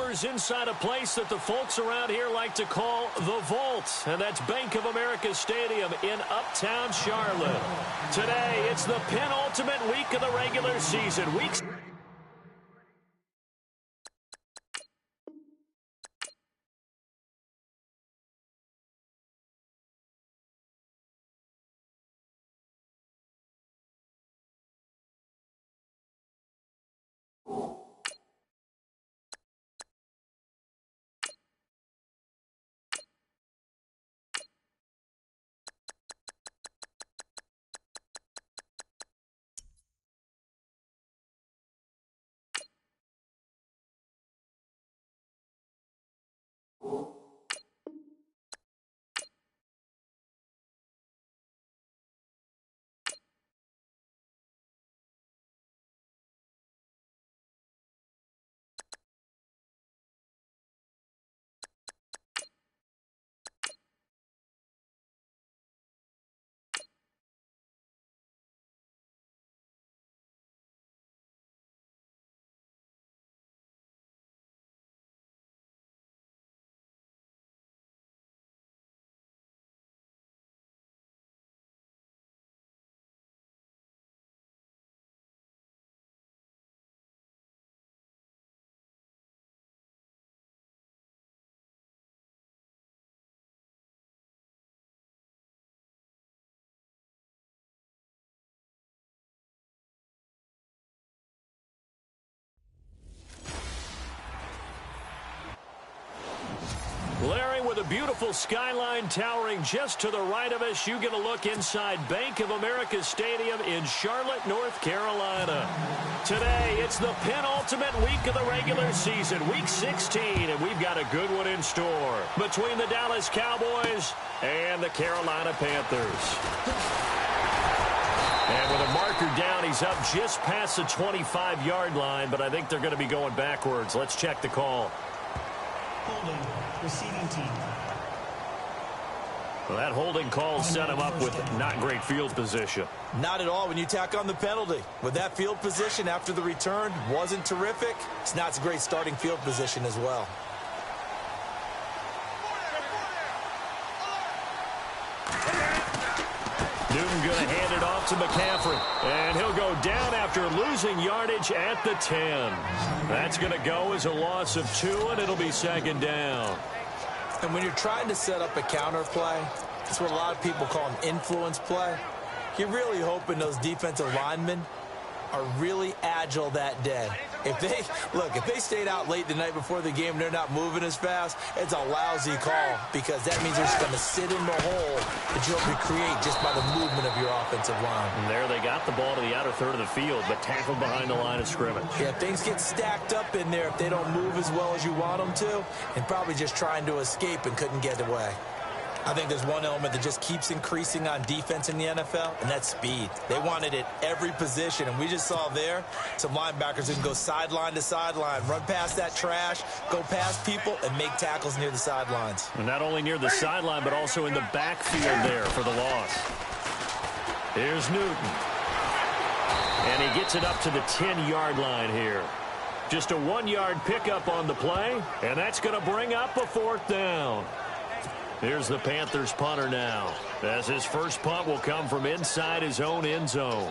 Steelers inside a place that the folks around here like to call the Vault, and that's Bank of America Stadium in Uptown Charlotte. Today, it's the penultimate week of the regular season. Larry, with a beautiful skyline towering just to the right of us, you get a look inside Bank of America Stadium in Charlotte, North Carolina. Today, it's the penultimate week of the regular season, week 16, and we've got a good one in store between the Dallas Cowboys and the Carolina Panthers. And with a marker down, he's up just past the 25-yard line, but I think they're going to be going backwards. Let's check the call. Holding, receiving team. Well, that holding call set him up with not great field position. Not at all when you tack on the penalty. With that field position after the return wasn't terrific, it's not a great starting field position as well. Newton going to hand it off to McCaffrey. And he'll go down after losing yardage at the 10. That's going to go as a loss of 2, and it'll be second down. And when you're trying to set up a counter play, it's what a lot of people call an influence play. You're really hoping those defensive linemen are really agile that day. If they stayed out late the night before the game and they're not moving as fast, it's a lousy call because that means they're just going to sit in the hole that you hope to create just by the movement of your offensive line. And there they got the ball to the outer third of the field, but tackled behind the line of scrimmage. Yeah, things get stacked up in there if they don't move as well as you want them to, and probably just trying to escape and couldn't get away. I think there's one element that just keeps increasing on defense in the NFL, and that's speed. They want it at every position, and we just saw there some linebackers who can go sideline to sideline, run past that trash, go past people, and make tackles near the sidelines. And not only near the sideline, but also in the backfield there for the loss. Here's Newton. And he gets it up to the 10-yard line here. Just a 1-yard pickup on the play, and that's going to bring up a 4th down. Here's the Panthers punter now, as his first punt will come from inside his own end zone.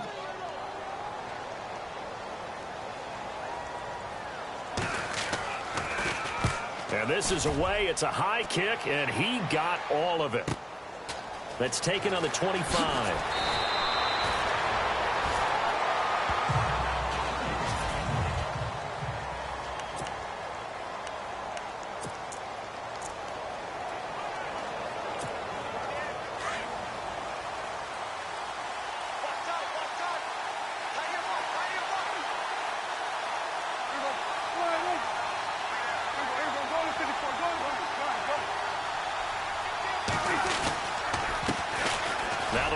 And this is away. It's a high kick, and he got all of it. That's taken on the 25.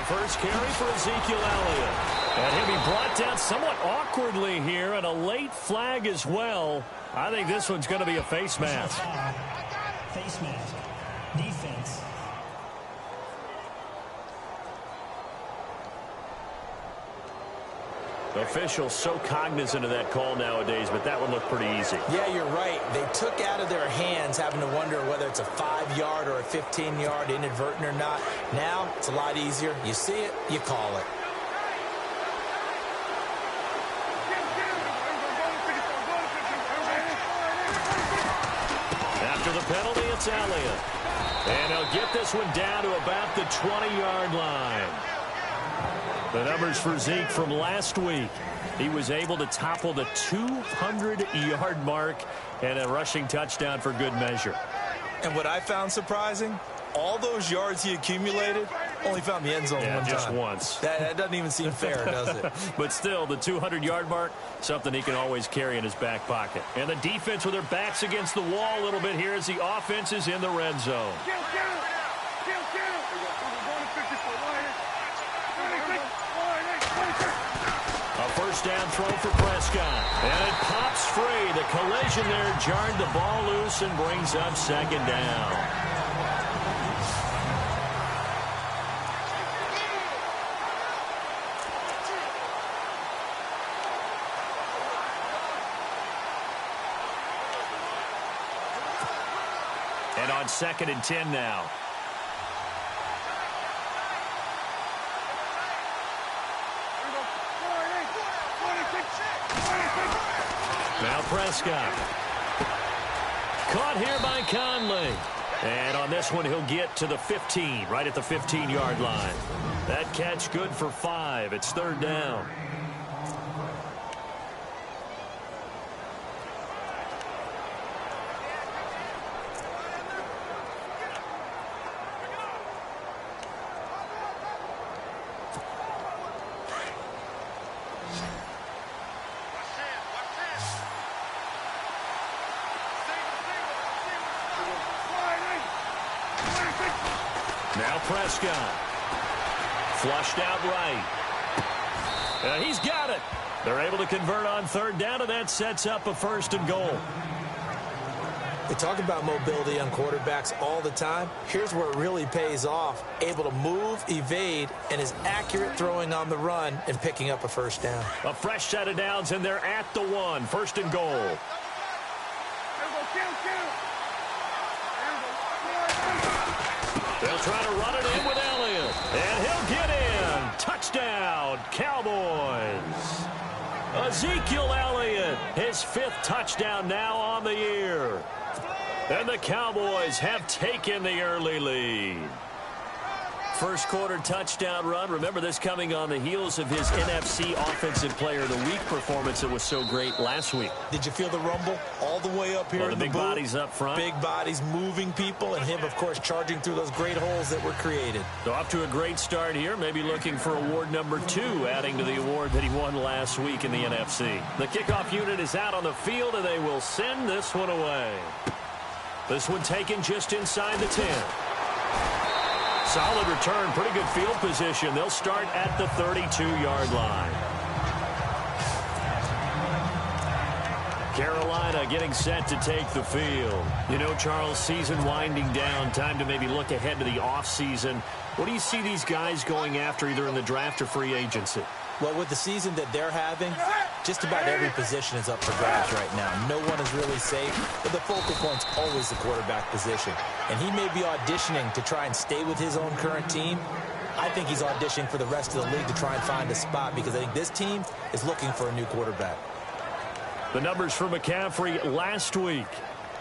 First carry for Ezekiel Elliott. And he'll be brought down somewhat awkwardly here, and a late flag as well. I think this one's going to be a face mask. Face mask. Defense. Officials so cognizant of that call nowadays, but that one looked pretty easy. Yeah, you're right. They took out of their hands having to wonder whether it's a 5-yard or a 15-yard inadvertent or not. Now, it's a lot easier. You see it, you call it. After the penalty, it's Elliott. And he'll get this one down to about the 20-yard line. The numbers for Zeke from last week. He was able to topple the 200-yard mark and a rushing touchdown for good measure. And what I found surprising, all those yards he accumulated, only found the end zone one time. Just once. That doesn't even seem fair, does it? But still, the 200-yard mark, something he can always carry in his back pocket. And the defense with their backs against the wall a little bit here as the offense is in the red zone. A first down throw for Prescott. And it pops free. The collision there jarred the ball loose and brings up second down. And on 2nd and 10 now. Now Prescott. Caught here by Conley. And on this one, he'll get to the 15, right at the 15-yard line. That catch good for 5. It's 3rd down. Now Prescott. Flushed out right. He's got it. They're able to convert on 3rd down, and that sets up a 1st and goal. They talk about mobility on quarterbacks all the time. Here's where it really pays off. Able to move, evade, and is accurate throwing on the run and picking up a 1st down. A fresh set of downs, and they're at the 1. 1st and goal. They'll try to run it in with Elliott. And he'll get in. Touchdown, Cowboys. Ezekiel Elliott, his 5th touchdown now on the year. And the Cowboys have taken the early lead. First quarter touchdown run. Remember this coming on the heels of his NFC Offensive Player of the Week performance that was so great last week. Did you feel the rumble all the way up here in the big booth? Bodies up front. Big bodies moving people, and him, of course, charging through those great holes that were created. So off to a great start here. Maybe looking for award number 2, adding to the award that he won last week in the NFC. The kickoff unit is out on the field, and they will send this one away. This one taken just inside the 10. Solid return, pretty good field position. They'll start at the 32-yard line. Carolina getting set to take the field. You know, Charles, season winding down. Time to maybe look ahead to the offseason. What do you see these guys going after either in the draft or free agency? Well, with the season that they're having, just about every position is up for grabs right now. No one is really safe, but the focal point's always the quarterback position. And he may be auditioning to try and stay with his own current team. I think he's auditioning for the rest of the league to try and find a spot because I think this team is looking for a new quarterback. The numbers for McCaffrey last week.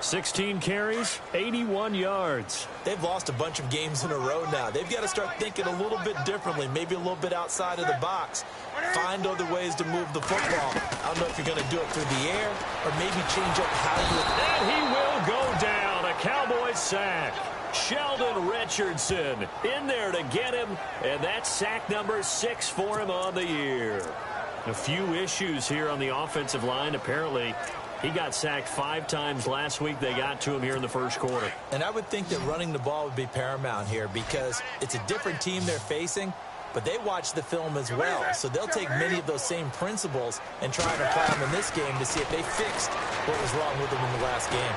16 carries, 81 yards. They've lost a bunch of games in a row now. They've got to start thinking a little bit differently, maybe a little bit outside of the box. Find other ways to move the football. I don't know if you're going to do it through the air or maybe change up how you... And he will go down. A Cowboys sack. Sheldon Richardson in there to get him, and that's sack number 6 for him on the year. A few issues here on the offensive line. Apparently, he got sacked 5 times last week. They got to him here in the first quarter. And I would think that running the ball would be paramount here because it's a different team they're facing, but they watch the film as well. So they'll take many of those same principles and try and apply them in this game to see if they fixed what was wrong with them in the last game.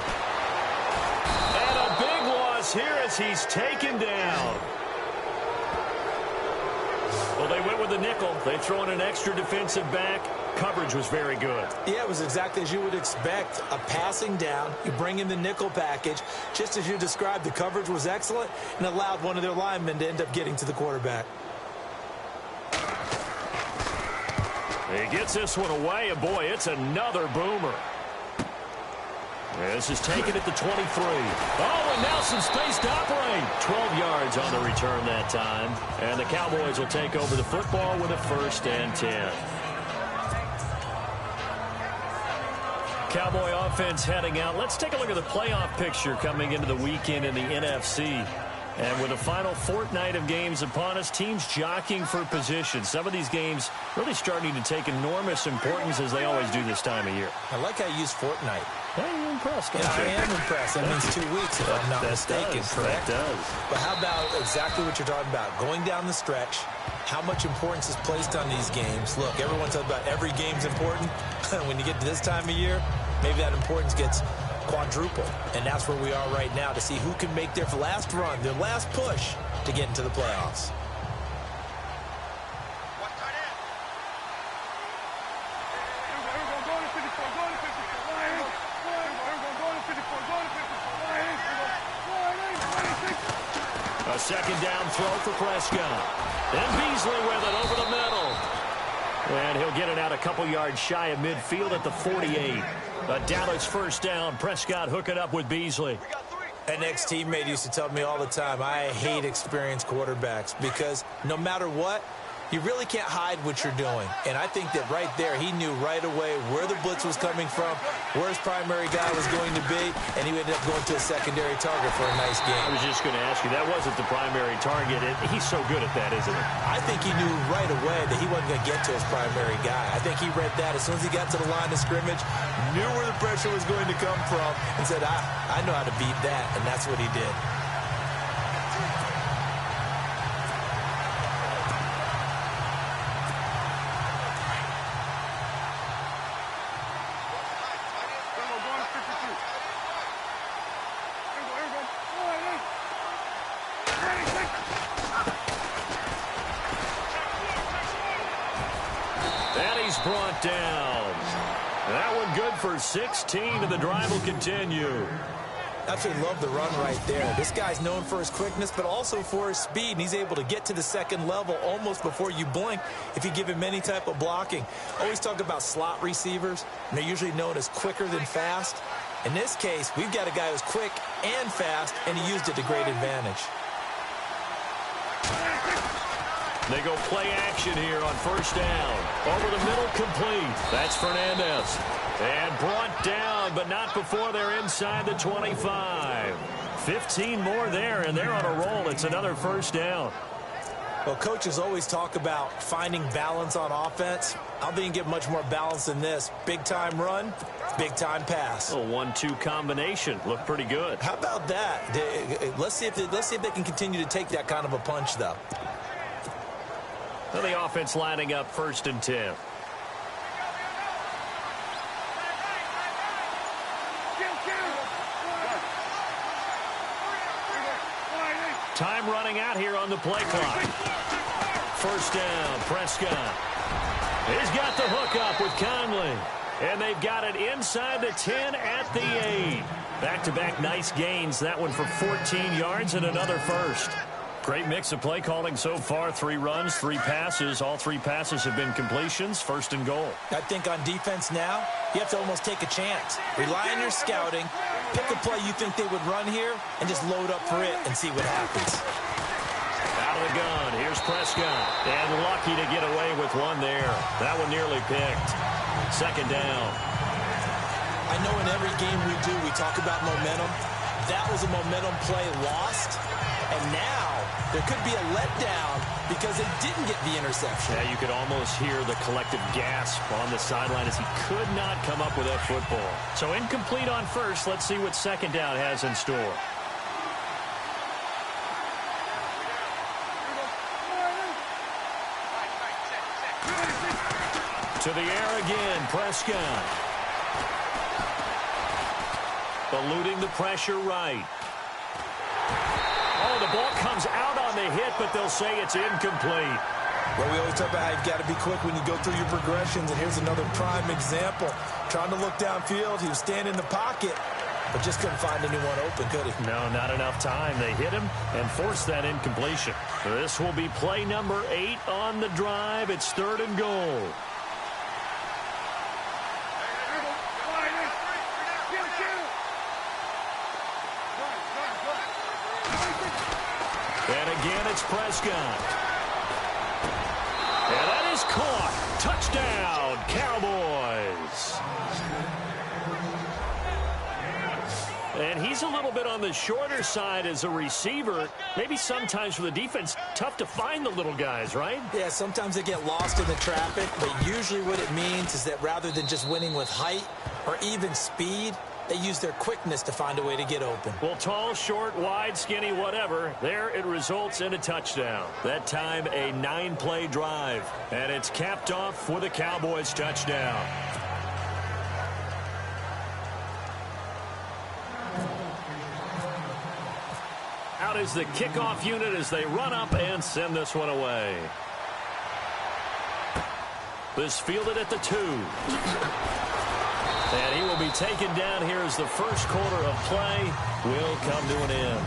And a big loss here as he's taken down. Well, they went with the nickel. They throw in an extra defensive back. Coverage was very good. Yeah, it was exactly as you would expect. A passing down. You bring in the nickel package. Just as you described, the coverage was excellent and allowed one of their linemen to end up getting to the quarterback. He gets this one away, and boy, it's another boomer. This is taken at the 23. Oh, and now some space to operate. 12 yards on the return that time. And the Cowboys will take over the football with a 1st and 10. Cowboy offense heading out. Let's take a look at the playoff picture coming into the weekend in the NFC. And with the final fortnight of games upon us, teams jockeying for position. Some of these games really starting to take enormous importance as they always do this time of year. I like how you use fortnight. Hey, you're impressed, Yeah, I am impressed. That means 2 weeks, if I'm not mistaken, correct? That does. But how about exactly what you're talking about? Going down the stretch, how much importance is placed on these games? Look, everyone talks about every game's important. When you get to this time of year, maybe that importance gets quadrupled. And that's where we are right now to see who can make their last run, their last push to get into the playoffs. A second down throw for Prescott. And Beasley with it over the middle. And he'll get it out a couple yards shy of midfield at the 48. A Dallas 1st down. Prescott hooking up with Beasley. An ex-teammate used to tell me all the time, I hate experienced quarterbacks because no matter what, you really can't hide what you're doing. And I think that right there, he knew right away where the blitz was coming from, where his primary guy was going to be, and he ended up going to a secondary target for a nice game. I was just going to ask you, that wasn't the primary target. He's so good at that, isn't he? I think he knew right away that he wasn't going to get to his primary guy. I think he read that as soon as he got to the line of scrimmage, knew where the pressure was going to come from, and said, I know how to beat that, and that's what he did. Brought down. That one good for 16, and the drive will continue. Absolutely love the run right there. This guy's known for his quickness, but also for his speed. And he's able to get to the second level almost before you blink if you give him any type of blocking. Always talk about slot receivers, and they're usually known as quicker than fast. In this case, we've got a guy who's quick and fast, and he used it to great advantage. They go play action here on 1st down. Over the middle, complete. That's Fernandez. And brought down, but not before they're inside the 25. 15 more there, and they're on a roll. It's another 1st down. Well, coaches always talk about finding balance on offense. I don't think you can get much more balance than this. Big-time run, big-time pass. A 1-2 combination. Looked pretty good. How about that? Let's see if they can continue to take that kind of a punch, though. Well, the offense lining up 1st and 10. Time running out here on the play clock. 1st down, Prescott. He's got the hook up with Conley. And they've got it inside the 10 at the 8. Back-to-back nice gains. That one for 14 yards and another 1st. Great mix of play calling so far. 3 runs, 3 passes. All 3 passes have been completions. 1st and goal. I think on defense now, you have to almost take a chance. Rely on your scouting. Pick a play you think they would run here and just load up for it and see what happens. Out of the gun. Here's Prescott. And lucky to get away with one there. That one nearly picked. 2nd down. I know in every game we do, we talk about momentum. That was a momentum play lost. And now there could be a letdown because they didn't get the interception. Yeah, you could almost hear the collective gasp on the sideline as he could not come up with that football. So incomplete on 1st. Let's see what 2nd down has in store. To the air again, Prescott. Eluding the pressure right. Oh, the ball comes out on the hit, but they'll say it's incomplete. Well, we always talk about how you've got to be quick when you go through your progressions, and here's another prime example. Trying to look downfield, he was standing in the pocket, but just couldn't find anyone open, could he? No, not enough time. They hit him and forced that incompletion. This will be play number 8 on the drive. It's 3rd and goal. And again, it's Prescott. And that is caught. Touchdown, Cowboys. And he's a little bit on the shorter side as a receiver. Maybe sometimes for the defense, tough to find the little guys, right? Yeah, sometimes they get lost in the traffic, but usually what it means is that rather than just winning with height or even speed, they use their quickness to find a way to get open. Well, tall, short, wide, skinny, whatever. There it results in a touchdown. That time a 9-play drive. And it's capped off with a Cowboys touchdown. Out is the kickoff unit as they run up and send this one away. This fielded at the 2. And he will be taken down here as the first quarter of play will come to an end.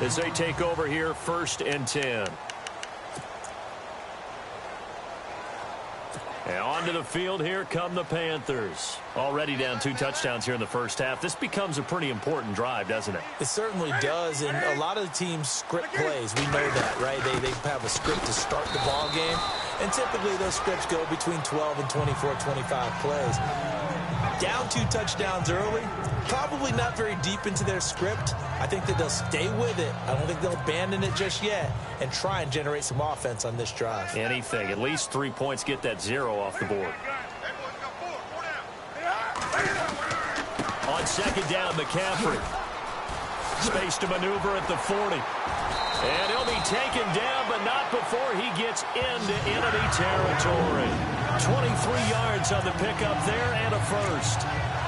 As they take over here, 1st and 10. And onto the field, here come the Panthers. Already down 2 touchdowns here in the first half. This becomes a pretty important drive, doesn't it? It certainly does, and a lot of the teams script plays. We know that, right? They have a script to start the ball game, and typically those scripts go between 12 and 24, 25 plays. Down 2 touchdowns early, probably not very deep into their script. I think that they'll stay with it. I don't think they'll abandon it just yet and try and generate some offense on this drive. Anything. At least 3 points, get that 0 off the board. On 2nd down, McCaffrey. Space to maneuver at the 40. And he'll be taken down, but not before he gets into enemy territory. 23 yards on the pickup there and a first.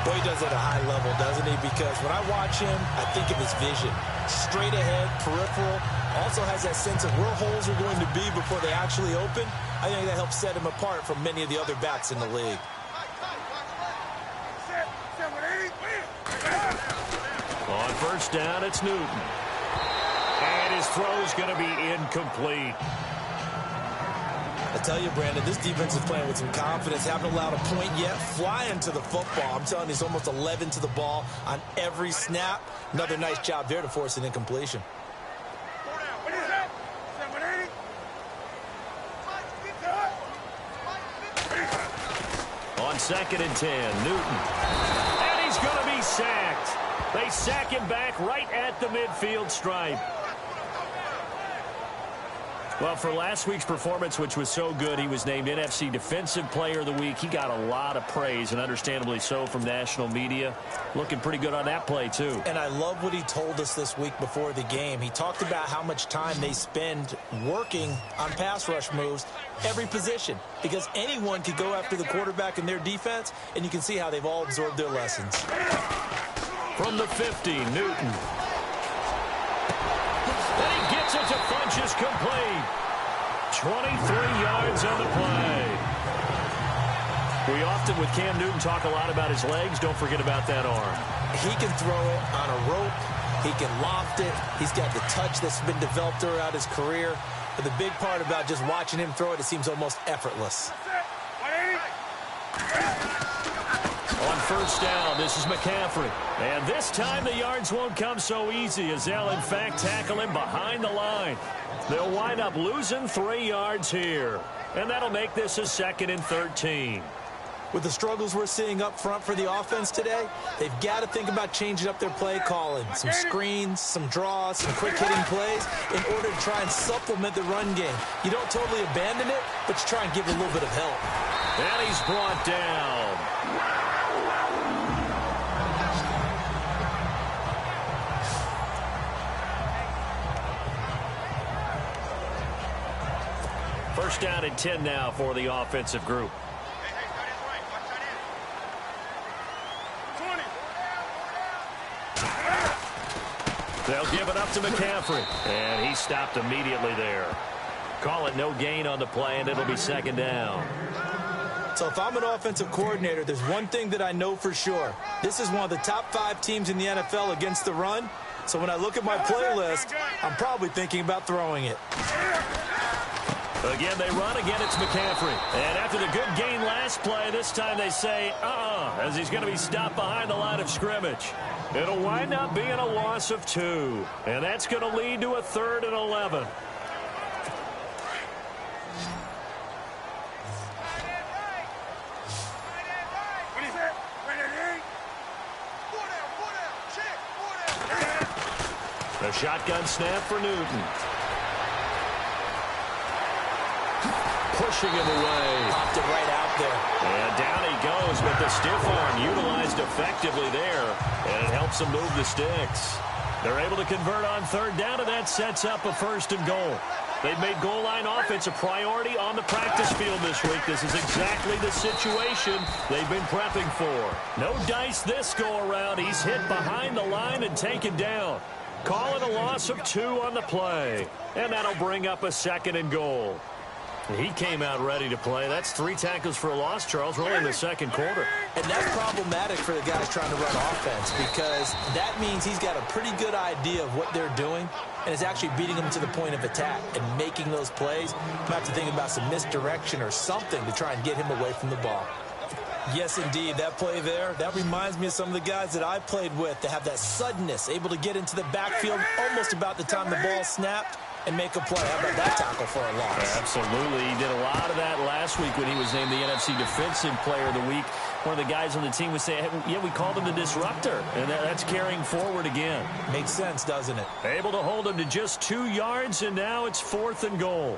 Boy, he does it at a high level, doesn't he? Because when I watch him, I think of his vision. Straight ahead, peripheral. Also has that sense of where holes are going to be before they actually open. I think that helps set him apart from many of the other backs in the league. On 1st down, it's Newton. And his throw's going to be incomplete. I tell you, Brandon, this defense is playing with some confidence. Haven't allowed a point yet. Flying to the football. I'm telling you, he's almost 11 to the ball on every snap. Another nice job there to force an incompletion. On 2nd and 10, Newton. And he's going to be sacked. They sack him back right at the midfield stripe. Well, for last week's performance, which was so good, he was named NFC Defensive Player of the Week. He got a lot of praise, and understandably so, from national media. Looking pretty good on that play, too. And I love what he told us this week before the game. He talked about how much time they spend working on pass rush moves, every position, because anyone could go after the quarterback in their defense, and you can see how they've all absorbed their lessons. From the 50, Newton. And he gets it to Funchess, complete. 23 yards on the play. We often, with Cam Newton, talk a lot about his legs. Don't forget about that arm. He can throw it on a rope. He can loft it. He's got the touch that's been developed throughout his career. But the big part about just watching him throw it, it seems almost effortless. On 1st down, this is McCaffrey. And this time the yards won't come so easy as they'll, in fact, tackle him behind the line. They'll wind up losing 3 yards here. And that'll make this a 2nd and 13. With the struggles we're seeing up front for the offense today, they've got to think about changing up their play calling. Some screens, some draws, some quick-hitting plays in order to try and supplement the run game. You don't totally abandon it, but you try and give it a little bit of help. And he's brought down. First down and 10 now for the offensive group. They'll give it up to McCaffrey. And he stopped immediately there. Call it no gain on the play, and it'll be second down. So if I'm an offensive coordinator, there's one thing that I know for sure. This is one of the top 5 teams in the NFL against the run. So when I look at my playlist, I'm probably thinking about throwing it. Again, they run. Again, it's McCaffrey. And after the good gain last play, this time they say, as he's going to be stopped behind the line of scrimmage. It'll wind up being a loss of 2. And that's going to lead to a 3rd and 11. A shotgun snap for Newton. Pushing him away. Popped it right out there. And down he goes, but the stiff arm utilized effectively there, and it helps him move the sticks. They're able to convert on 3rd down, and that sets up a 1st and goal. They've made goal line offense a priority on the practice field this week. This is exactly the situation they've been prepping for. No dice this go-around. He's hit behind the line and taken down. Call it a loss of 2 on the play, and that'll bring up a 2nd and goal. He came out ready to play. That's 3 tackles for a loss, Charles, really in the 2nd quarter. And that's problematic for the guys trying to run offense because that means he's got a pretty good idea of what they're doing and is actually beating them to the point of attack and making those plays. You might have to think about some misdirection or something to try and get him away from the ball. Yes, indeed. That play there, that reminds me of some of the guys that I played with that have that suddenness, able to get into the backfield almost about the time the ball snapped and make a play. How about that tackle for a loss? Absolutely. He did a lot of that last week when he was named the NFC Defensive Player of the Week. One of the guys on the team would say, hey, yeah, we called him the disruptor, and that's carrying forward again. Makes sense, doesn't it? Able to hold him to just 2 yards, and now it's 4th and goal.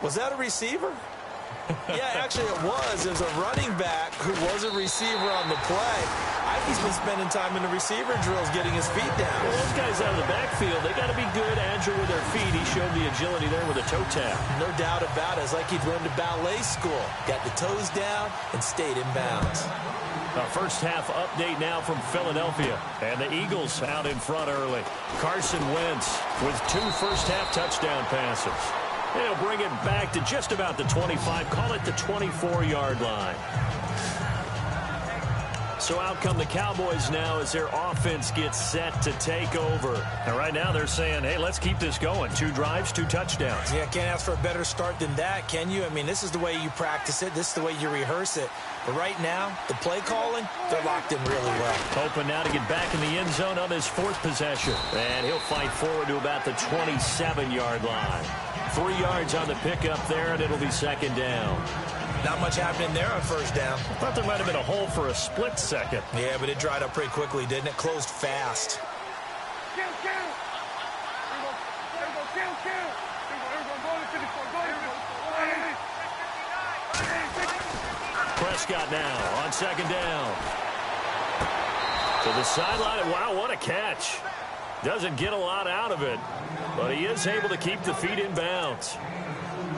Was that a receiver? Yeah, actually it was. There's a running back who was a receiver on the play. I think he's been spending time in the receiver drills getting his feet down. Well, those guys out of the backfield, they got to be good, agile with their feet. He showed the agility there with a toe tap. No doubt about it. It's like he'd went to ballet school. Got the toes down and stayed in bounds. A first half update now from Philadelphia. And the Eagles out in front early. Carson Wentz with 2 first-half touchdown passes. They'll bring it back to just about the 25, call it the 24-yard line. So out come the Cowboys now as their offense gets set to take over. And right now they're saying, hey, let's keep this going. 2 drives, 2 touchdowns. Yeah, can't ask for a better start than that, can you? I mean, this is the way you practice it. This is the way you rehearse it. But right now, the play calling, they're locked in really well. Hoping now to get back in the end zone on his 4th possession. And he'll fight forward to about the 27-yard line. 3 yards on the pickup there, and it'll be 2nd down. Not much happening there on 1st down. I thought there might have been a hole for a split second. Yeah, but it dried up pretty quickly, didn't it? Closed fast. Prescott now on 2nd down. To the sideline. Wow, what a catch. Doesn't get a lot out of it, but he is able to keep the feet in bounds.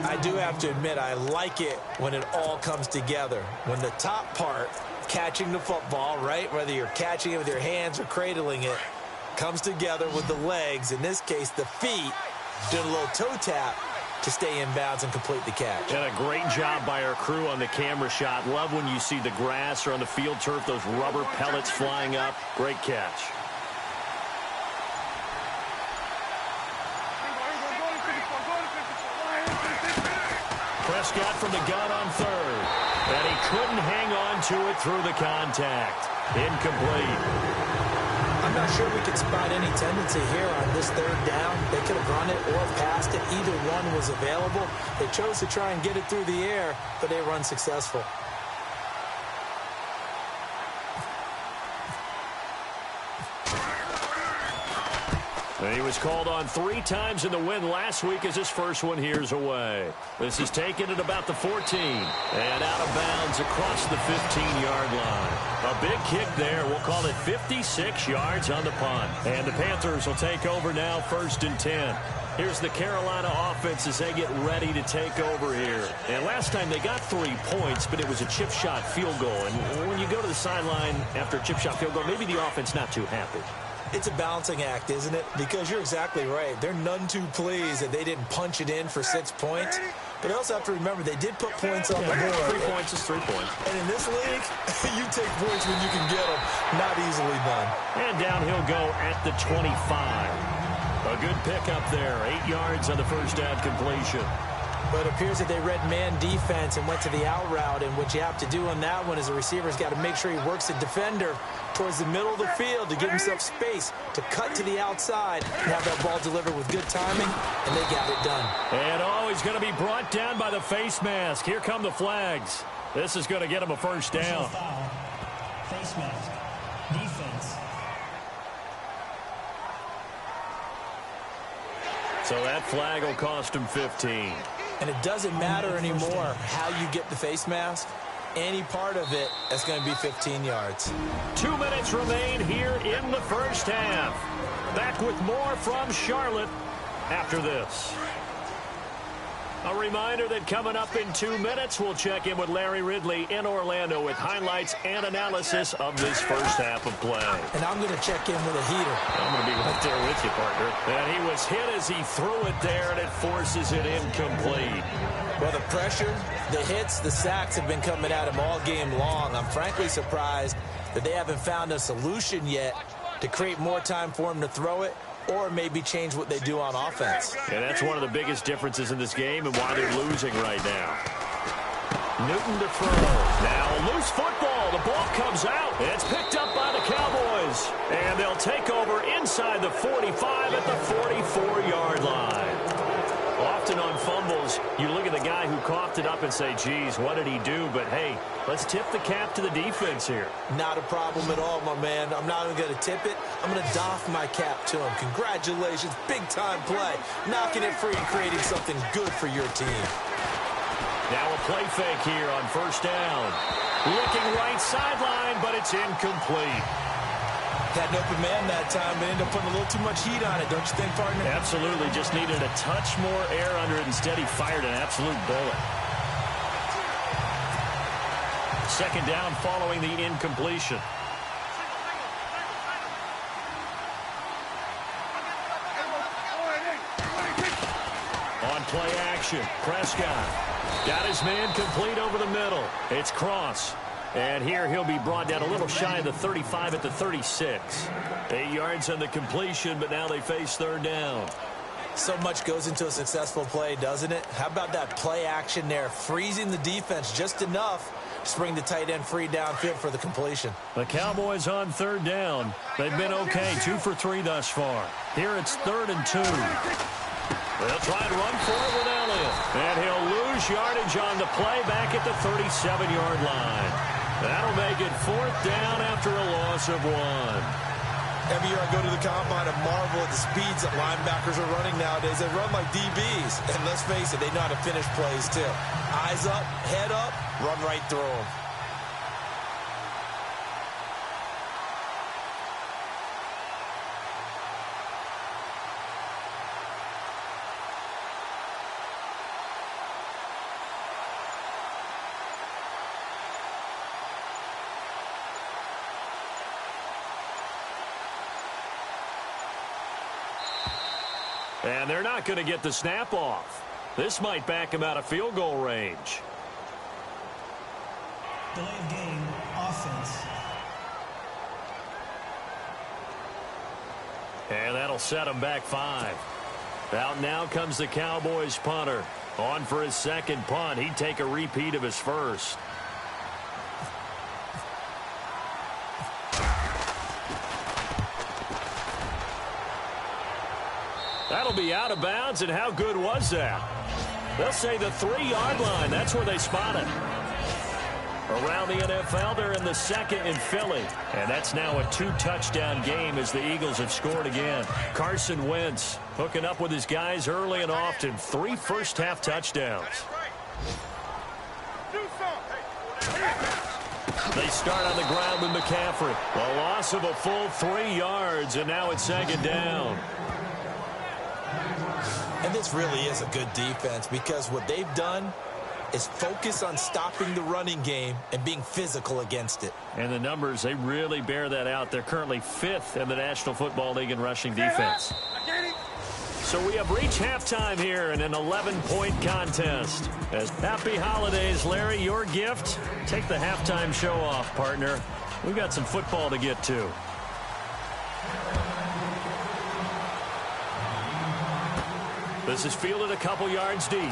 I do have to admit, I like it when it all comes together. When the top part, catching the football, right, whether you're catching it with your hands or cradling it, comes together with the legs, in this case the feet, doing a little toe tap to stay in bounds and complete the catch. And a great job by our crew on the camera shot. Love when you see the grass or on the field turf, those rubber pellets flying up. Great catch. Prescott from the gun on 3rd. And he couldn't hang on to it through the contact. Incomplete. I'm not sure we could spot any tendency here on this 3rd down. They could have run it or passed it. Either one was available. They chose to try and get it through the air, but they were unsuccessful. And he was called on 3 times in the win last week as his first one here's away. This is taken at about the 14. And out of bounds across the 15-yard line. A big kick there. We'll call it 56 yards on the punt. And the Panthers will take over now 1st and 10. Here's the Carolina offense as they get ready to take over here. And last time they got 3 points, but it was a chip shot field goal. And when you go to the sideline after a chip shot field goal, maybe the offense not too happy. It's a balancing act, isn't it? Because you're exactly right. They're none too pleased that they didn't punch it in for 6 points. But I also have to remember they did put points on the board. 3 points is 3 points. And in this league, you take points when you can get them. Not easily done. And down he'll go at the 25. A good pickup there. 8 yards on the first down completion. But it appears that they read man defense and went to the out route. And what you have to do on that one is the receiver's got to make sure he works the defender towards the middle of the field to give himself space to cut to the outside and have that ball delivered with good timing, and they got it done. And he's going to be brought down by the face mask. Here come the flags. This is going to get him a first down. Foul. Face mask. Defense. So that flag will cost him 15. And it doesn't matter anymore how you get the face mask. Any part of it is going to be 15 yards. 2 minutes remain here in the first half. Back with more from Charlotte after this. A reminder that coming up in 2 minutes, we'll check in with Larry Ridley in Orlando with highlights and analysis of this first half of play. And I'm going to check in with a heater. I'm going to be right there with you, partner. And he was hit as he threw it there, and it forces it incomplete. Well, the pressure, the hits, the sacks have been coming at him all game long. I'm frankly surprised that they haven't found a solution yet to create more time for him to throw it, or maybe change what they do on offense. And that's one of the biggest differences in this game and why they're losing right now. Newton to throw. Now loose football. The ball comes out. It's picked up by the Cowboys. And they'll take over inside the 45 at the 44-yard line. Often on fumbles, you look at the guy who coughed it up and say, geez, what did he do? But, hey, let's tip the cap to the defense here. Not a problem at all, my man. I'm not even going to tip it. I'm going to doff my cap to him. Congratulations. Big-time play. Knocking it free and creating something good for your team. Now a play fake here on first down. Looking right sideline, but it's incomplete. Had an open man that time, but ended up putting a little too much heat on it, don't you think, partner? Absolutely. Just needed a touch more air under it. Instead, he fired an absolute bullet. Second down following the incompletion. On play action, Prescott got his man complete over the middle. It's Cross. And here he'll be brought down a little shy of the 35 at the 36. 8 yards on the completion, but now they face third down. So much goes into a successful play, doesn't it? How about that play action there, freezing the defense just enough to spring the tight end free downfield for the completion. The Cowboys on third down. They've been okay, 2 for 3 thus far. Here it's 3rd and 2. They'll try and run for it with Elliott. And he'll lose yardage on the play back at the 37-yard line. That'll make it 4th down after a loss of 1. Every year I go to the combine and marvel at the speeds that linebackers are running nowadays. They run like DBs. And let's face it, they know how to finish plays too. Eyes up, head up, run right through them. And they're not going to get the snap off. This might back him out of field goal range. Delay of game, offense. And that'll set him back 5. Out now comes the Cowboys punter. On for his second punt. He'd take a repeat of his first. That'll be out of bounds, and how good was that? They'll say the 3-yard line. That's where they spot it. Around the NFL, they're in the 2nd in Philly. And that's now a 2-touchdown game as the Eagles have scored again. Carson Wentz hooking up with his guys early and often. 3 first-half touchdowns. They start on the ground with McCaffrey. A loss of a full 3 yards, and now it's 2nd down. And this really is a good defense because what they've done is focus on stopping the running game and being physical against it. And the numbers, they really bear that out. They're currently 5th in the National Football League in rushing defense. So we have reached halftime here in an 11-point contest. Happy holidays, Larry. Your gift? Take the halftime show off, partner. We've got some football to get to. This is fielded a couple yards deep.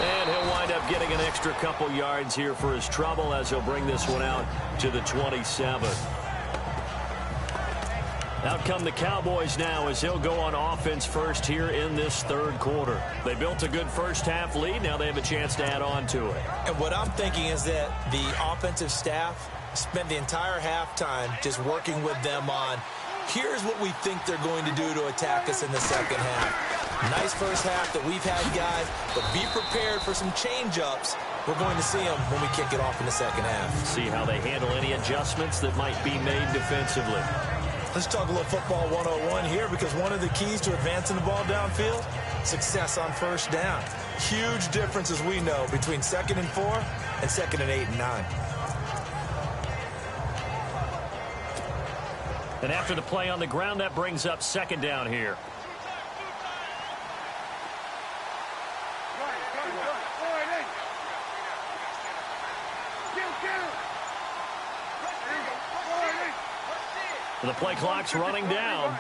And he'll wind up getting an extra couple yards here for his trouble as he'll bring this one out to the 27. Out come the Cowboys now as he'll go on offense first here in this third quarter. They built a good first half lead. Now they have a chance to add on to it. And what I'm thinking is that the offensive staff spent the entire halftime just working with them on, here's what we think they're going to do to attack us in the second half. Nice first half that we've had, guys, but be prepared for some change-ups. We're going to see them when we kick it off in the second half. See how they handle any adjustments that might be made defensively. Let's talk a little football 101 here, because one of the keys to advancing the ball downfield, success on first down. Huge difference, as we know, between 2nd and 4 and 2nd and 8 and 9. And after the play on the ground, that brings up 2nd down here. The play clock's running down.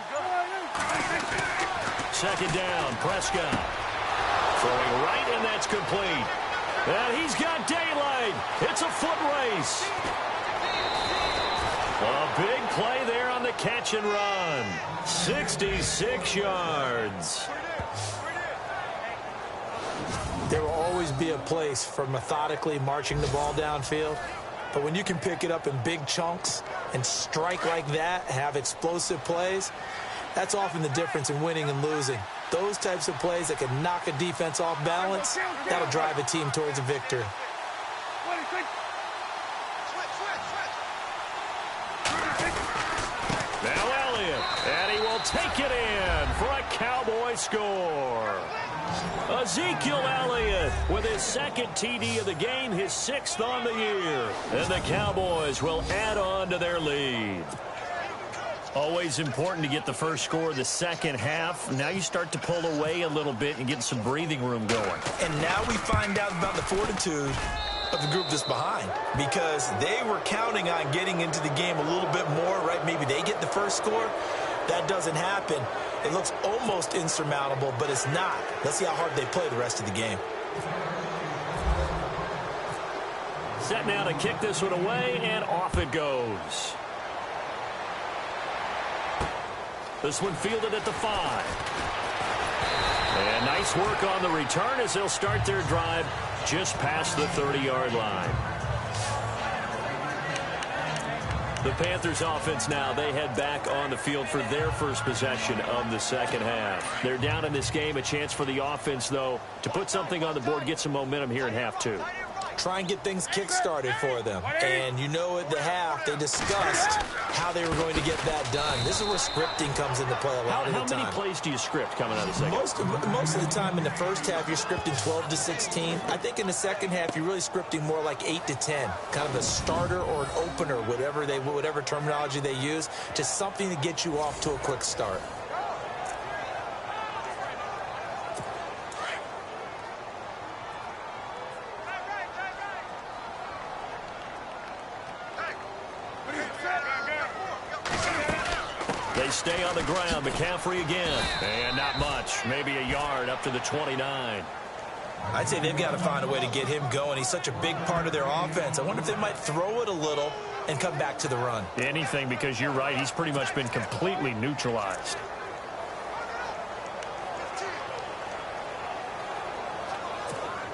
2nd down, Prescott. Throwing right, and that's complete. And he's got daylight. It's a foot race. A big play there on the catch and run. 66 yards. There will always be a place for methodically marching the ball downfield. But when you can pick it up in big chunks and strike like that, have explosive plays, that's often the difference in winning and losing. Those types of plays that can knock a defense off balance, that'll drive a team towards a victory. Now Elliott, and he will take it in for a Cowboy score. Ezekiel Elliott with his 2nd TD of the game, his 6th on the year. And the Cowboys will add on to their lead. Always important to get the first score of the second half. Now you start to pull away a little bit and get some breathing room going. And now we find out about the fortitude of the group that's behind, because they were counting on getting into the game a little bit more, right? Maybe they get the first score. That doesn't happen. It looks almost insurmountable, but it's not. Let's see how hard they play the rest of the game. Set now to kick this one away, and off it goes. This one fielded at the 5. And nice work on the return as they'll start their drive just past the 30-yard line. The Panthers offense now, they head back on the field for their first possession of the second half. They're down in this game, a chance for the offense, though, to put something on the board, get some momentum here in half 2. Try and get things kick-started for them. And you know at the half, they discussed how they were going to get that done. This is where scripting comes into play a lot of the time. How many plays do you script coming out of the second? Most of the time in the first half, you're scripting 12 to 16. I think in the second half, you're really scripting more like 8 to 10. Kind of a starter or an opener, whatever terminology they use, just something to get you off to a quick start. They stay on the ground. McCaffrey again. And not much. Maybe a yard up to the 29. I'd say they've got to find a way to get him going. He's such a big part of their offense. I wonder if they might throw it a little and come back to the run. Anything, because you're right. He's pretty much been completely neutralized.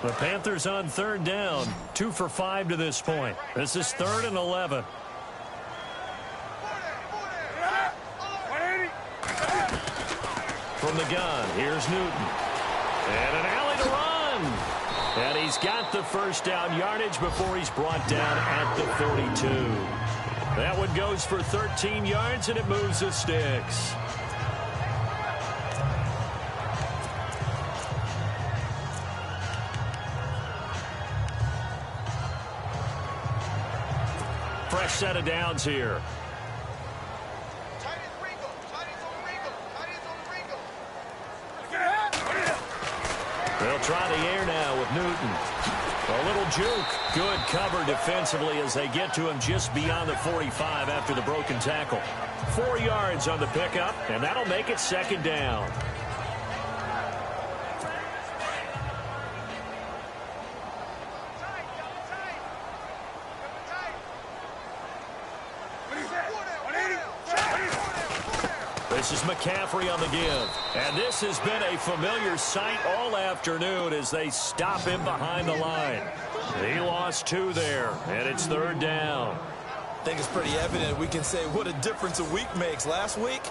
The Panthers on 3rd down. 2 for 5 to this point. This is 3rd and 11. From the gun, here's Newton. And an alley to run. And he's got the first down yardage before he's brought down at the 42. That one goes for 13 yards, and it moves the sticks. first set of downs here. They'll try the air now with Newton. A little juke. Good cover defensively as they get to him just beyond the 45 after the broken tackle. 4 yards on the pickup, and that'll make it second down. This is McCaffrey on the give. And this has been a familiar sight all afternoon as they stop him behind the line. He lost 2 there, and it's third down. I think it's pretty evident. We can say what a difference a week makes. Last week,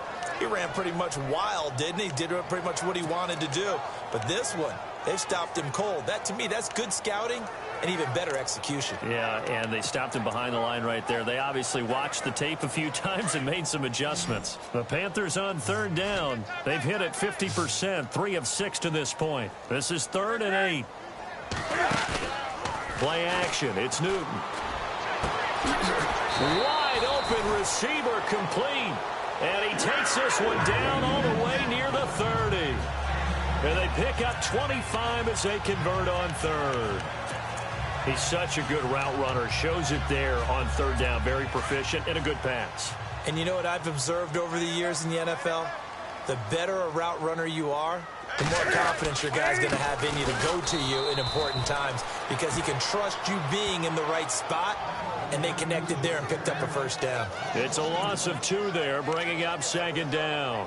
he ran pretty much wild, didn't he? Did pretty much what he wanted to do. But this one, they stopped him cold. That, to me, that's good scouting and even better execution. Yeah, and they stopped him behind the line right there. They obviously watched the tape a few times and made some adjustments. The Panthers on third down. They've hit it 50%, 3 of 6 to this point. This is 3rd and 8. Play action. It's Newton. Wide open receiver complete. And he takes this one down all the way near the 30. And they pick up 25 as they convert on third. He's such a good route runner. Shows it there on third down. Very proficient and a good pass. And you know what I've observed over the years in the NFL? The better a route runner you are, the more confidence your guy's going to have in you to go to you in important times because he can trust you being in the right spot, and they connected there and picked up a first down. It's a loss of 2 there, bringing up second down.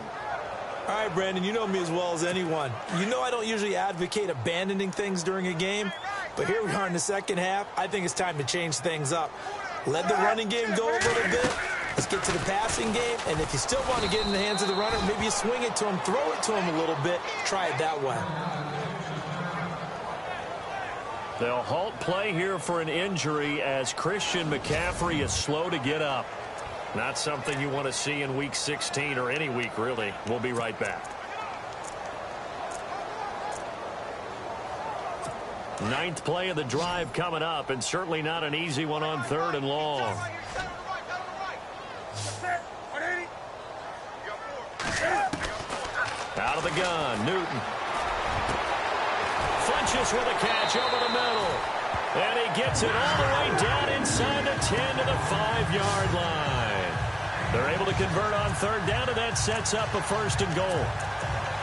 All right, Brandon, you know me as well as anyone. You know I don't usually advocate abandoning things during a game, but here we are in the second half. I think it's time to change things up. Let the running game go a little bit. Let's get to the passing game, and if you still want to get in the hands of the runner, maybe you swing it to him, throw it to him a little bit, try it that way. They'll halt play here for an injury as Christian McCaffrey is slow to get up. Not something you want to see in Week 16 or any week, really. We'll be right back. 9th play of the drive coming up, and certainly not an easy one on 3rd and long. Out of the gun, Newton. Flinches with a catch over the middle. And he gets it all the way down inside the 10 to the 5-yard line. They're able to convert on third down, and that sets up a 1st and goal.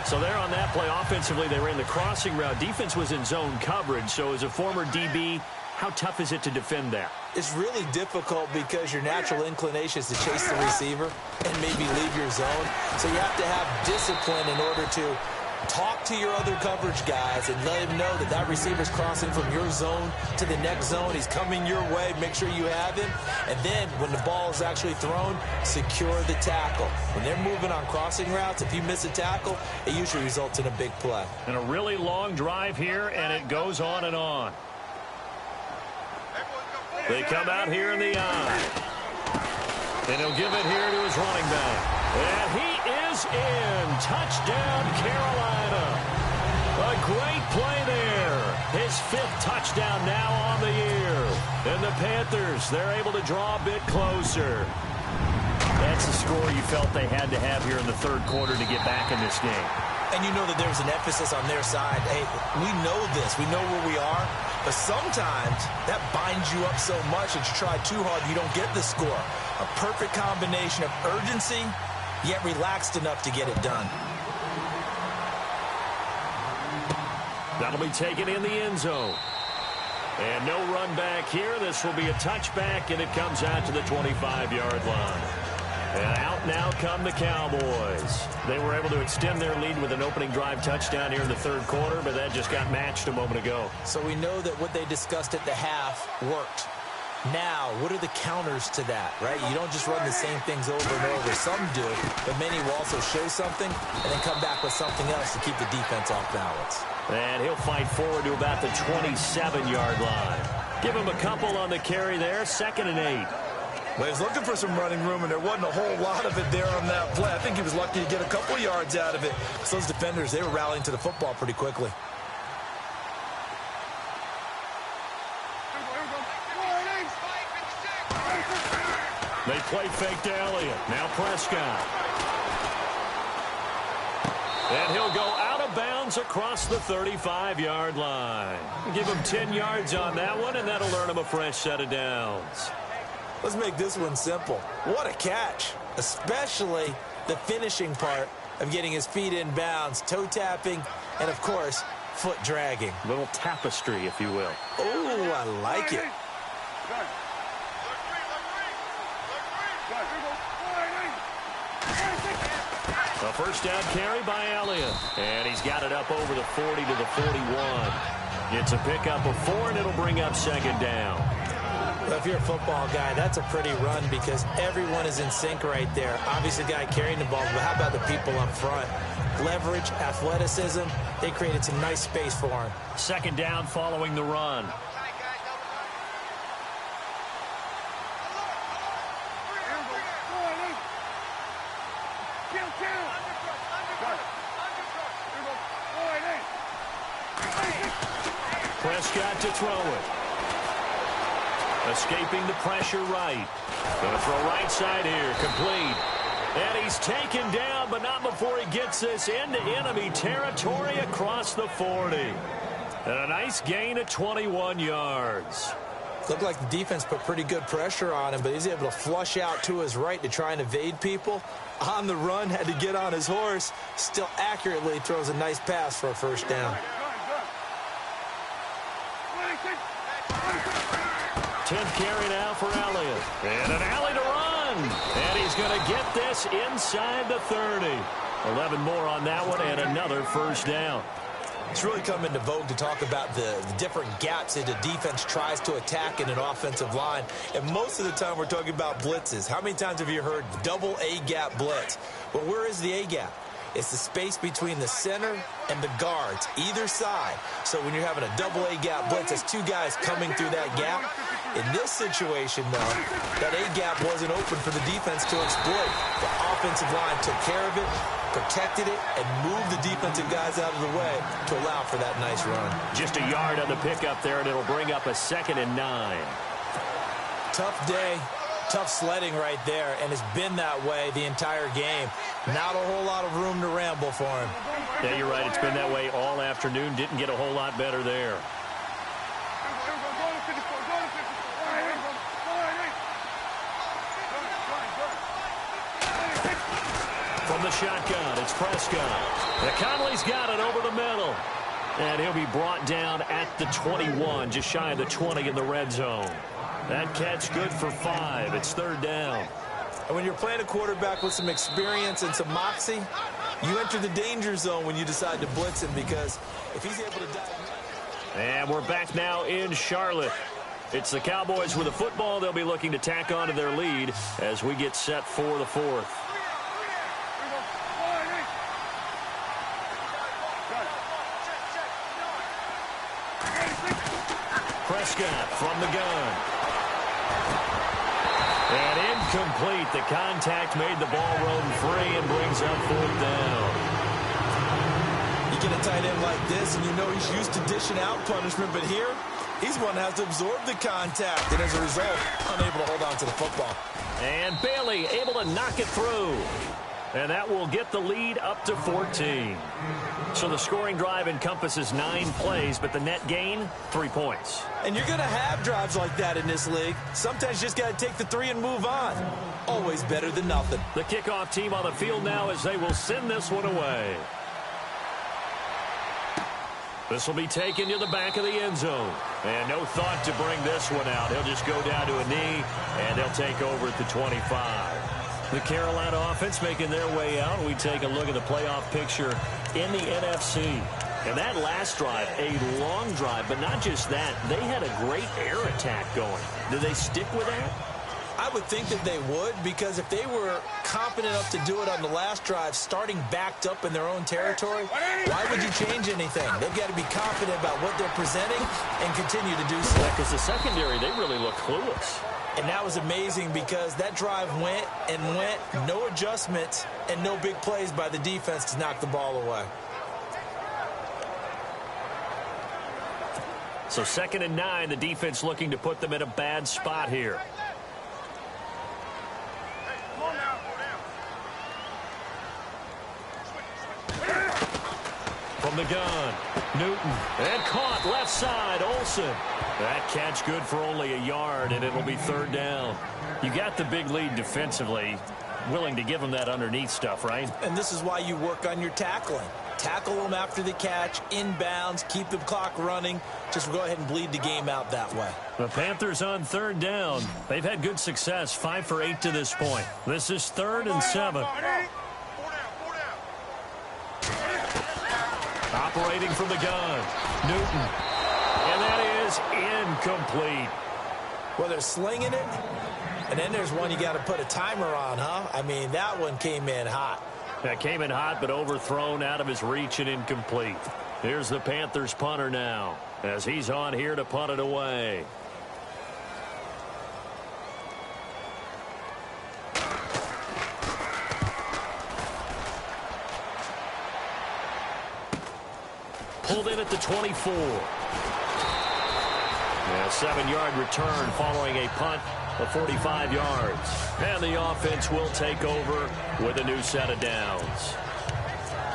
So there on that play, offensively, they ran the crossing route. Defense was in zone coverage. So as a former DB, how tough is it to defend that? It's really difficult because your natural inclination is to chase the receiver and maybe leave your zone. So you have to have discipline in order to talk to your other coverage guys and let him know that that receiver's crossing from your zone to the next zone. He's coming your way. Make sure you have him. And then when the ball is actually thrown, secure the tackle. When they're moving on crossing routes, if you miss a tackle, it usually results in a big play. And a really long drive here, and it goes on and on. They come out here in the eye. And he'll give it here to his running back. And he is in. Touchdown, Carolina. A great play there. His 5th touchdown now on the year. And the Panthers, they're able to draw a bit closer. That's the score you felt they had to have here in the 3rd quarter to get back in this game. And you know that there's an emphasis on their side. Hey, we know this. We know where we are. But sometimes that binds you up so much that you try too hard, you don't get the score. A perfect combination of urgency, yet relaxed enough to get it done. That'll be taken in the end zone. And no run back here. This will be a touchback, and it comes out to the 25-yard line. And out now come the Cowboys. They were able to extend their lead with an opening drive touchdown here in the 3rd quarter, but that just got matched a moment ago. So we know that what they discussed at the half worked. Now, what are the counters to that, right? You don't just run the same things over and over. Some do, but many will also show something and then come back with something else to keep the defense off balance. And he'll fight forward to about the 27-yard line. Give him a couple on the carry there, 2nd and 8. Well, he was looking for some running room, and there wasn't a whole lot of it there on that play. I think he was lucky to get a couple yards out of it. So those defenders, they were rallying to the football pretty quickly. They play fake to Elliott. Now Prescott. And he'll go out of bounds across the 35-yard line. Give him 10 yards on that one, and that'll earn him a fresh set of downs. Let's make this one simple. What a catch, especially the finishing part of getting his feet in bounds, toe tapping, and, of course, foot dragging. A little tapestry, if you will. Oh, I like it. A first down carry by Elliott. And he's got it up over the 40 to the 41. It's a pickup of 4, and it'll bring up second down. Well, if you're a football guy, that's a pretty run because everyone is in sync right there. Obviously, the guy carrying the ball, but how about the people up front? Leverage, athleticism, they created some nice space for him. Second down following the run. Prescott to throw it. Escaping the pressure right. Going to throw right side here. Complete. And he's taken down, but not before he gets this into enemy territory across the 40. And a nice gain of 21 yards. Looked like the defense put pretty good pressure on him, but he's able to flush out to his right to try and evade people. On the run, had to get on his horse. Still accurately throws a nice pass for a first down. 10th carry now for Elliott. And an alley to run. And he's going to get this inside the 30. 11 more on that one and another first down. It's really come into vogue to talk about the different gaps that the defense tries to attack in an offensive line. And most of the time we're talking about blitzes. How many times have you heard double A-gap blitz? Well, where is the A-gap? It's the space between the center and the guards, either side. So when you're having a double A-gap blitz, it's two guys coming through that gap. In this situation, though, that A-gap wasn't open for the defense to exploit. The offensive line took care of it, protected it, and moved the defensive guys out of the way to allow for that nice run. Just a yard on the pickup there, and it'll bring up a 2nd and 9. Tough day. Tough sledding right there, and it's been that way the entire game. Not a whole lot of room to ramble for him. Yeah, you're right. It's been that way all afternoon. Didn't get a whole lot better there. From the shotgun, it's Prescott. Conley's got it over the middle. And he'll be brought down at the 21, just shy of the 20 in the red zone. That catch good for 5. It's 3rd down. And when you're playing a quarterback with some experience and some moxie, you enter the danger zone when you decide to blitz him because if he's able to dive. And we're back now in Charlotte. It's the Cowboys with the football. They'll be looking to tack on to their lead as we get set for the 4th. Prescott from the gun. And incomplete. The contact made the ball roam free and brings up 4th down. You get a tight end like this, and you know he's used to dishing out punishment, but here, he's one that has to absorb the contact, and as a result, unable to hold on to the football. And Bailey able to knock it through. And that will get the lead up to 14. So the scoring drive encompasses 9 plays, but the net gain, 3 points. And you're going to have drives like that in this league. Sometimes you just got to take the 3 and move on. Always better than nothing. The kickoff team on the field now as they will send this one away. This will be taken to the back of the end zone. And no thought to bring this one out. He'll just go down to a knee, and they'll take over at the 25. The Carolina offense making their way out. We take a look at the playoff picture in the NFC. And that last drive, a long drive, but not just that. They had a great air attack going. Do they stick with that? I would think that they would, because if they were confident enough to do it on the last drive, starting backed up in their own territory, why would you change anything? They've got to be confident about what they're presenting and continue to do so. Because the secondary, they really look clueless. And that was amazing because that drive went and went, no adjustments and no big plays by the defense to knock the ball away. So 2nd and 9, the defense looking to put them in a bad spot here. From the gun, Newton. And caught left side, Olsen. That catch good for only a yard, and it'll be third down. You got the big lead defensively. Willing to give them that underneath stuff, right? And this is why you work on your tackling. Tackle them after the catch, inbounds, keep the clock running. Just go ahead and bleed the game out that way. The Panthers on third down. They've had good success, 5 for 8 to this point. This is 3rd and 7. Operating from the gun, Newton. And that is incomplete. Well, they're slinging it, and then there's one you got to put a timer on, huh? I mean, that one came in hot. That came in hot, but overthrown out of his reach and incomplete. Here's the Panthers punter now, as he's on here to punt it away. Pulled in at the 24. A 7-yard return following a punt of 45 yards. And the offense will take over with a new set of downs.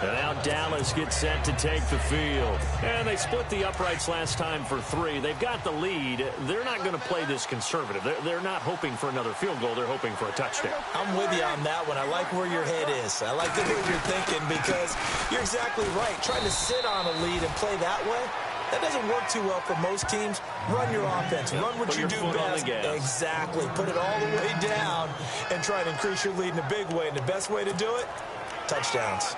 And now Dallas gets set to take the field. And they split the uprights last time for 3. They've got the lead. They're not going to play this conservative. They're not hoping for another field goal. They're hoping for a touchdown. I'm with you on that one. I like where your head is. I like the way you're thinking because you're exactly right. Trying to sit on a lead and play that way, that doesn't work too well for most teams. Run your offense. Run what you do best. Exactly. Put it all the way down and try to increase your lead in a big way. And the best way to do it, touchdowns.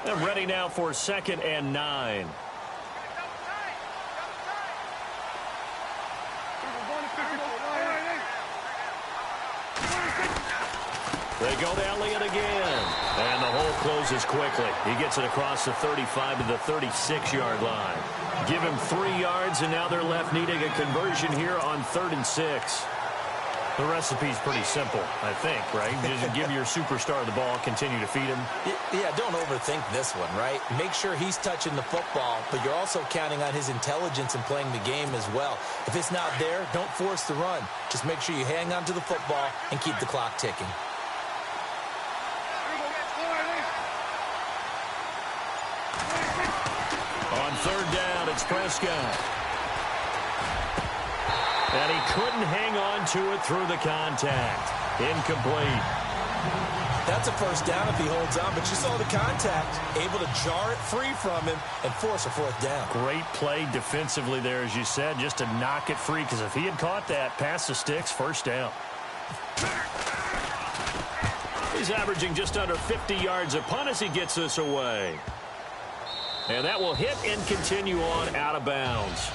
And ready now for 2nd and 9. They go to Elliott again. And the hole closes quickly. He gets it across the 35 to the 36-yard line. Give him 3 yards, and now they're left needing a conversion here on 3rd and 6. The recipe's pretty simple, I think, right? Just give your superstar the ball, continue to feed him. Yeah, don't overthink this one, right? Make sure he's touching the football, but you're also counting on his intelligence in playing the game as well. If it's not there, don't force the run. Just make sure you hang on to the football and keep the clock ticking. On 3rd down, it's Prescott. And he couldn't hang on to it through the contact. Incomplete. That's a first down if he holds on, but you saw the contact. Able to jar it free from him and force a 4th down. Great play defensively there, as you said, just to knock it free, because if he had caught that, past the sticks, 1st down. He's averaging just under 50 yards a punt as he gets this away. And that will hit and continue on out of bounds.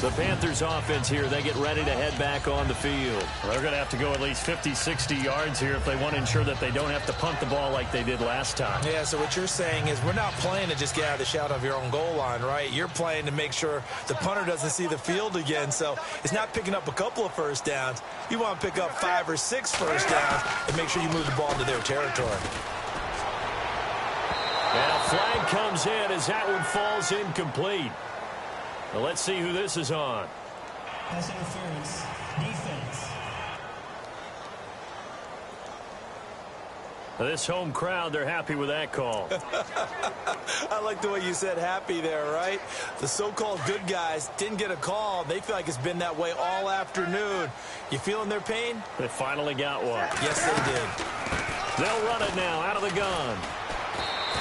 The Panthers offense here, they get ready to head back on the field. Well, they're going to have to go at least 50, 60 yards here if they want to ensure that they don't have to punt the ball like they did last time. Yeah, so what you're saying is we're not playing to just get out of the shadow of your own goal line, right? You're playing to make sure the punter doesn't see the field again. So it's not picking up a couple of first downs. You want to pick up 5 or 6 first downs and make sure you move the ball into their territory. And a flag comes in as that one falls incomplete. Well, let's see who this is on. Pass interference. Defense. This home crowd, they're happy with that call. I like the way you said happy there, right? The so-called good guys didn't get a call. They feel like it's been that way all afternoon. You feeling their pain? They finally got one. Yes, they did. They'll run it now out of the gun.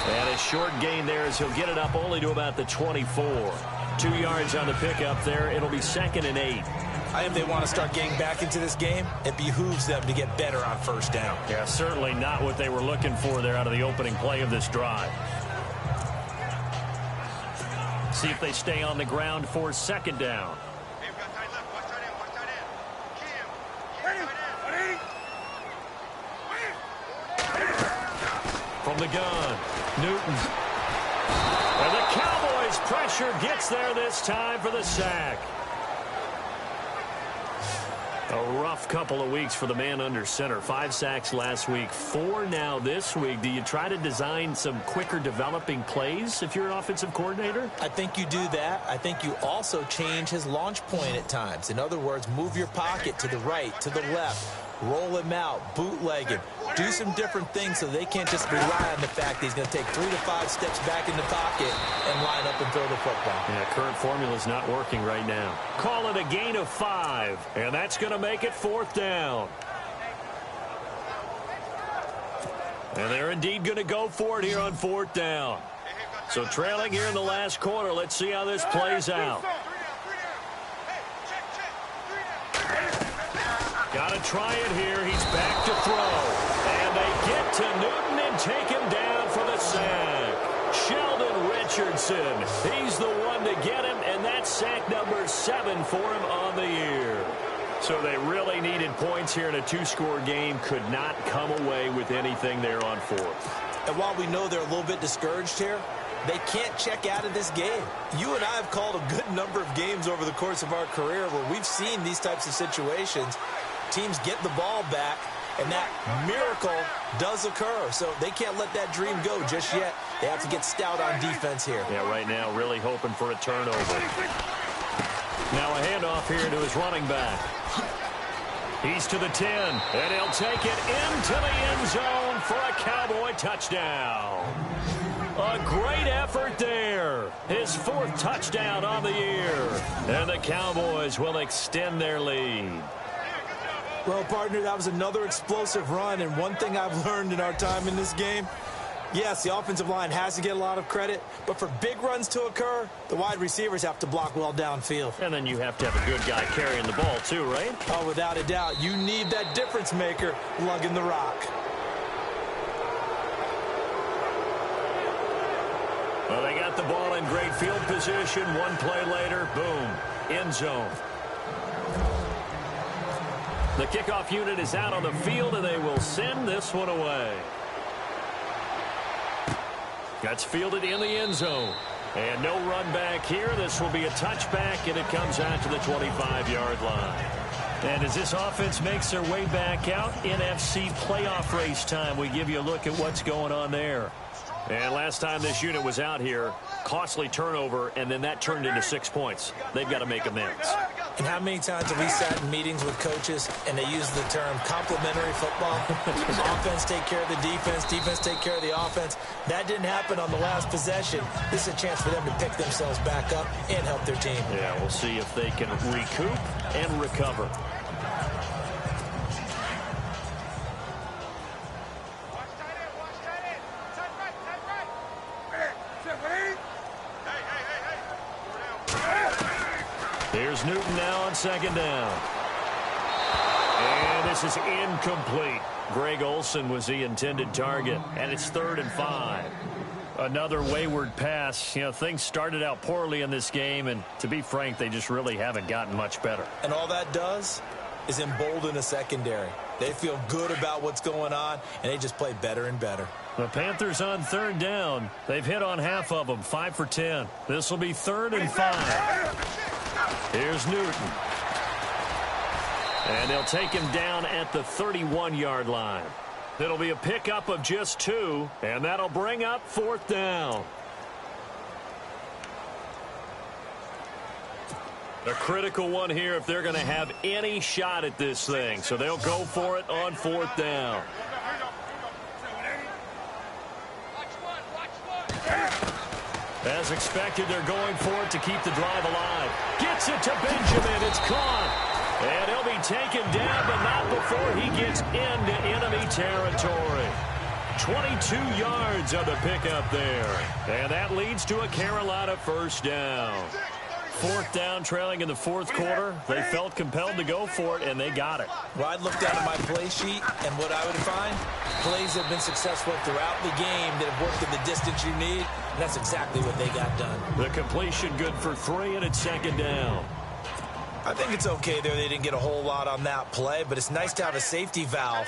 And a short gain there as he'll get it up only to about the 24. 2 yards on the pickup there. It'll be 2nd and 8. If they want to start getting back into this game, it behooves them to get better on first down. Yeah, certainly not what they were looking for there out of the opening play of this drive. See if they stay on the ground for 2nd down. From the gun, Newton. And the Cowboys' pressure gets there this time for the sack. A rough couple of weeks for the man under center. 5 sacks last week, 4 now this week. Do you try to design some quicker developing plays if you're an offensive coordinator? I think you do that. I think you also change his launch point at times. In other words, move your pocket to the right, to the left, roll him out, bootleg him. Do some different things so they can't just rely on the fact that he's going to take 3 to 5 steps back in the pocket and line up and throw the football. Yeah, current formula is not working right now. Call it a gain of 5, and that's going to make it 4th down. And they're indeed going to go for it here on 4th down. So trailing here in the last quarter, let's see how this plays out. Got to try it here. He's back to throw. And they get to Newton and take him down for the sack. Sheldon Richardson. He's the one to get him, and that's sack number 7 for him on the year. So they really needed points here in a 2-score game. Could not come away with anything there on 4th. And while we know they're a little bit discouraged here, they can't check out of this game. You and I have called a good number of games over the course of our career where we've seen these types of situations. Teams get the ball back, and that miracle does occur. So they can't let that dream go just yet. They have to get stout on defense here. Yeah, right now really hoping for a turnover. Now a handoff here to his running back. He's to the 10, and he'll take it into the end zone for a Cowboy touchdown. A great effort there. His 4th touchdown on the year. And the Cowboys will extend their lead. Well, partner, that was another explosive run, and one thing I've learned in our time in this game, yes, the offensive line has to get a lot of credit, but for big runs to occur, the wide receivers have to block well downfield. And then you have to have a good guy carrying the ball too, right? Oh, without a doubt. You need that difference maker lugging the rock. Well, they got the ball in great field position. One play later, boom, end zone. The kickoff unit is out on the field, and they will send this one away. That's fielded in the end zone. And no run back here. This will be a touchback, and it comes out to the 25-yard line. And as this offense makes their way back out, NFC playoff race time, we give you a look at what's going on there. And last time this unit was out here, costly turnover, and then that turned into 6 points. They've got to make amends. And how many times have we sat in meetings with coaches and they use the term complementary football? Offense take care of the defense, defense take care of the offense. That didn't happen on the last possession. This is a chance for them to pick themselves back up and help their team. Yeah, we'll see if they can recoup and recover. Here's Newton now on 2nd down. And this is incomplete. Greg Olsen was the intended target, and it's 3rd and 5. Another wayward pass. You know, things started out poorly in this game, and to be frank, they just really haven't gotten much better. And all that does is embolden a secondary. They feel good about what's going on, and they just play better and better. The Panthers on 3rd down. They've hit on half of them, 5 for 10. This will be 3rd and 5. Here's Newton. And they'll take him down at the 31-yard line. It'll be a pickup of just 2, and that'll bring up 4th down. A critical one here if they're going to have any shot at this thing. So they'll go for it on 4th down. As expected, they're going for it to keep the drive alive. Gets it to Benjamin. It's caught. And he'll be taken down, but not before he gets into enemy territory. 22 yards on the pickup there. And that leads to a Carolina 1st down. 4th down, trailing in the 4th quarter. They felt compelled to go for it, and they got it. Well, I'd look down at my play sheet, and what I would find, plays have been successful throughout the game that have worked in the distance you need, and that's exactly what they got done. The completion good for 3, and it's 2nd down. I think it's okay there. They didn't get a whole lot on that play, but it's nice to have a safety valve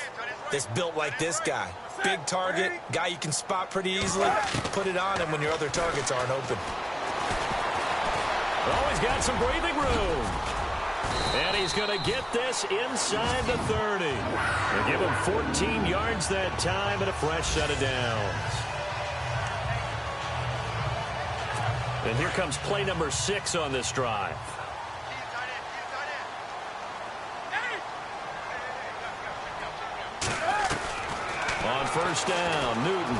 that's built like this guy. Big target, guy you can spot pretty easily. Put it on him when your other targets aren't open. Oh, he's got some breathing room. And he's going to get this inside the 30. They give him 14 yards that time and a fresh set of downs. And here comes play number 6 on this drive. On first down, Newton.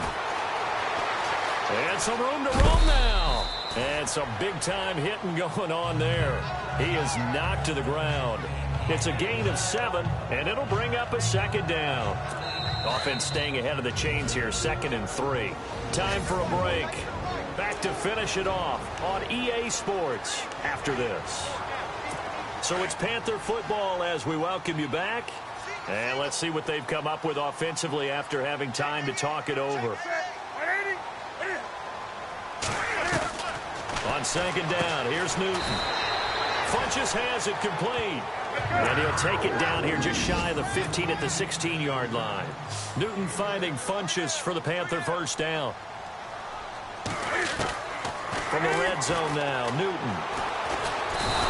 And some room to roam now. And some big-time hitting going on there. He is knocked to the ground. It's a gain of 7, and it'll bring up a second down. Offense staying ahead of the chains here, 2nd and 3. Time for a break. Back to finish it off on EA Sports after this. So it's Panther football as we welcome you back. And let's see what they've come up with offensively after having time to talk it over. On 2nd down, here's Newton. Funchess has it complete. And he'll take it down here just shy of the 15 at the 16-yard line. Newton finding Funchess for the Panther first down. From the red zone now, Newton.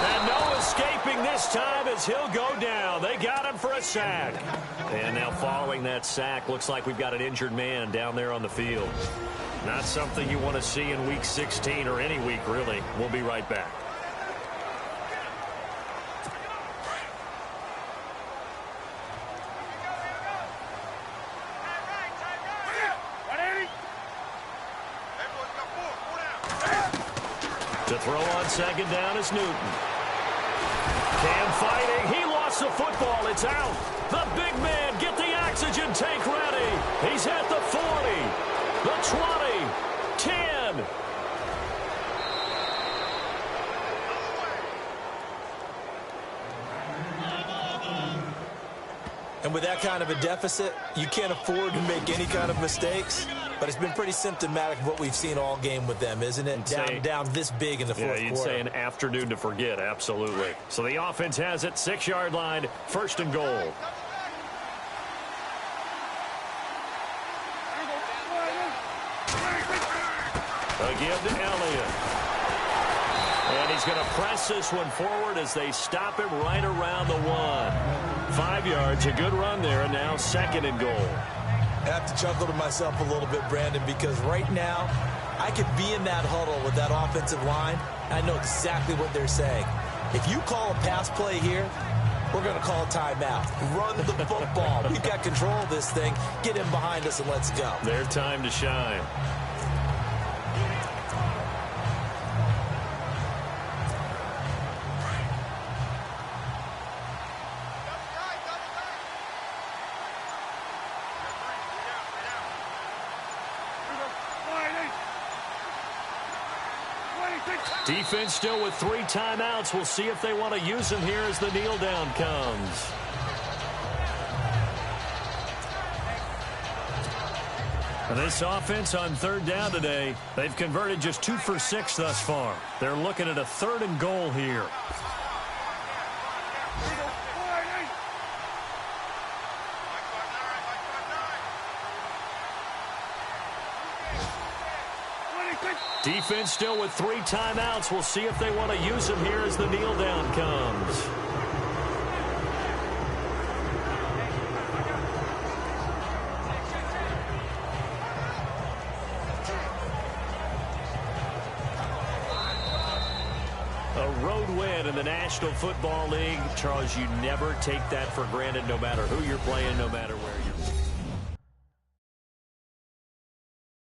And no escaping this time as he'll go down. They got him for a sack. And now following that sack, looks like we've got an injured man down there on the field. Not something you want to see in Week 16 or any week, really. We'll be right back. To throw on 2nd down is Newton. Cam fighting. He lost the football. It's out. The big man, get the oxygen tank ready. He's at the 40, the 20, 10. And with that kind of a deficit, you can't afford to make any kind of mistakes. But it's been pretty symptomatic of what we've seen all game with them, isn't it? Down this big in the fourth quarter. Yeah, you'd say an afternoon to forget, absolutely. So the offense has it, 6-yard line, 1st and goal. A give to Elliott. And he's going to press this one forward as they stop him right around the 1. 5 yards, a good run there, and now 2nd and goal. I have to chuckle to myself a little bit, Brandon, because right now I could be in that huddle with that offensive line. I know exactly what they're saying. If you call a pass play here, we're going to call a timeout. Run the football. We've got control of this thing. Get him behind us and let's go. Their time to shine. Defense still with 3 timeouts. We'll see if they want to use them here as the kneel down comes. And this offense on 3rd down today, they've converted just 2 for 6 thus far. They're looking at a 3rd and goal here. Defense still with 3 timeouts. We'll see if they want to use them here as the kneel down comes. A road win in the National Football League. Charles, you never take that for granted no matter who you're playing, no matter where you're